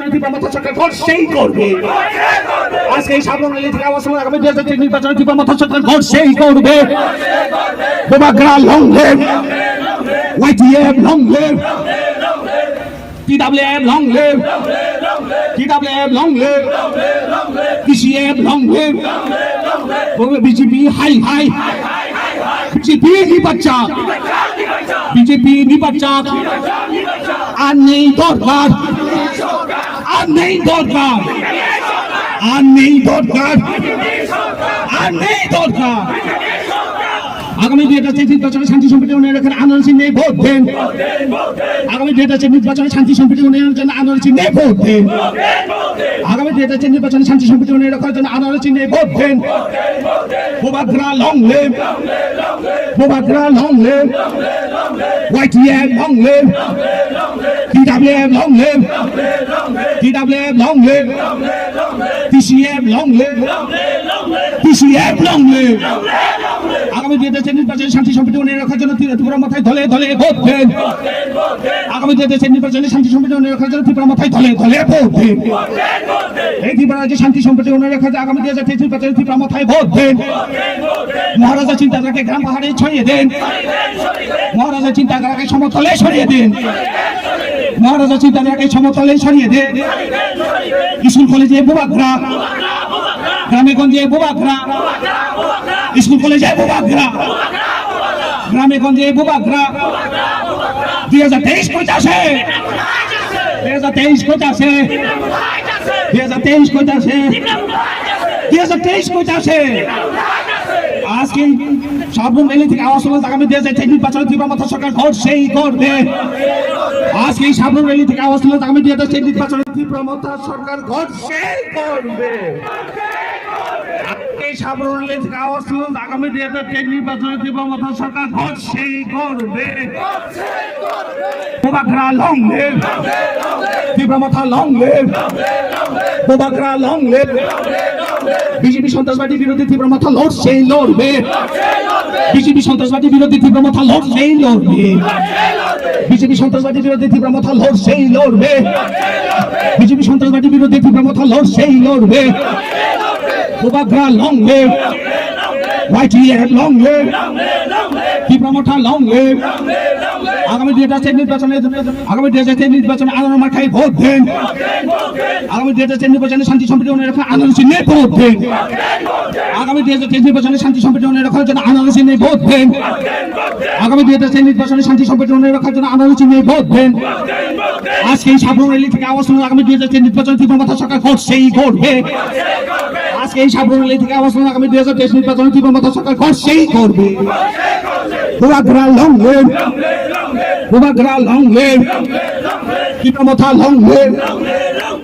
নির্বাচনে তীব্রমথা সরকার ভোট সেই করবে। আজকে এই সাধারণ র্যালি থেকে আওয়াজ আগামী 2023 নির্বাচনে তীব্রমথা সরকার ভোট সেই করবে। Bubagra long live, YTF long live, TWF long live, TWF long live, PCF long live, BJP high high, BJP নির্বাচন, BJP নির্বাচন, আর নেই দরকার, আর নেই দরকার, আর নেই দরকার, আর নেই দরকার। আগামী 2023 নির্বাচনে শান্তি সম্প্রীতি উন্নয়নের লক্ষ্যে আন্দোলন চিহ্নে ভোট দেন। আগামী 2023 নির্বাচনে শান্তি সম্প্রীতি উন্নয়নের জন্য আন্দোলন চিহ্নে ভোট দেন। আগামী 2023 নির্বাচনে শান্তি সম্প্রীতি উন্নয়নের লক্ষ্যের জন্য আন্দোলন চিহ্নে ভোট দেন। Bubagra long live, Bubagra long live, YTF long live, TWF long live, TWF long live, PCF long live, PCF long live. আগামী 2023 নির্বাচনে শান্তি সম্প্রীতি উন্নয়নের লক্ষ্যের জন্য তীব্রমথায় দলে দলে ভোট দেন। আগামী 2023 নির্বাচনে শান্তি সম্প্রীতি উন্নয়নের লক্ষ্যের জন্য তীব্রমথায় দলে দলে ভোট দেন। এই ত্রিপুরা রাজ্যে শান্তি সম্প্রীতি উন্নয়নের লক্ষ্যে আগামী 2023 নির্বাচনে তীব্রমথায় ভোট দেন। মহারাজা চিন্তাধারাকে গ্রাম পাহাড়ে ছড়িয়ে দেন। মহারাজা চিন্তাধারাকে সমতলে ছড়িয়ে দেন। মহারাজা চিন্তাধারাকে সমতলে ছড়িয়ে দেন। স্কুল কলেজে বোমাগ্রা, গ্রামে গঞ্জে বোমাগ্রা, স্কুল কলেজে বোমাগ্রা, গ্রামে গঞ্জে বোমাগ্রা। 2023 কোথাছে, 2023 কোথাছে, 2023 কোথাছে, 2023 কোথাছে। আজকে সাবরুম র্যালি থেকে আওয়াজ হলো আগামী 2023 নির্বাচনে তীব্রমথা সরকার ভোট সেই করবে। আজকে এই সাবরুম র্যালি থেকে আওয়াজ হলো আগামী 2023 নির্বাচনে তীব্রমথা সরকার ভোট সেই করবে। এই সাবরুম র্যালি থেকে আওয়াজ হলো আগামী 2023 নির্বাচনে তীব্রমথা সরকার ভোট সেই করবে। Bubagra long live, Tipra Motha long live, Bubagra long live. BJP সন্ত্রাসবাদী বিরোধী তীব্রমথা লড় সেই লড়বে। বিজেপি সন্ত্রাসবাদী বিরোধী তীব্রমথা লড় সেই লড়বে। বিজেপি সন্ত্রাসবাদী বিরোধী তীব্রমথা লড় সেই লড়বে। বিজেপি সন্ত্রাসবাদী বিরোধী তীব্রমথা লড় সেই লড়বে। Bubagra long live, YTF long live, Tipra Motha long live. আগামী 2023 নির্বাচনে আন্দোলন মার্কায় ভোট দেন। আগামী 2023 নির্বাচনে শান্তি সম্প্রীতি উন্নয়নের লক্ষ্যে আন্দোলন চিহ্নে ভোট দেন। আগামী 2023 নির্বাচনে শান্তি সম্প্রীতি উন্নয়নের লক্ষ্যের জন্য আন্দোলন চিহ্নে ভোট দেন। আগামী 2023 নির্বাচনে শান্তি সম্প্রীতি উন্নয়নের লক্ষ্যের জন্য আন্দোলন চিহ্নে ভোট দেন। আজকে এই সাবরুম র্যালি থেকে আওয়াজ হলো আগামী 2023 নির্বাচনে তীব্রমথা সরকার ভোট সেই করবে। আজকে এই সাবরুম র্যালি থেকে আওয়াজ হলো আগামী 2023 নির্বাচনে তীব্রমথা সরকার ভোট সেই করবে। Bubagra long live, Bubagra long live, Tipra Motha long leave.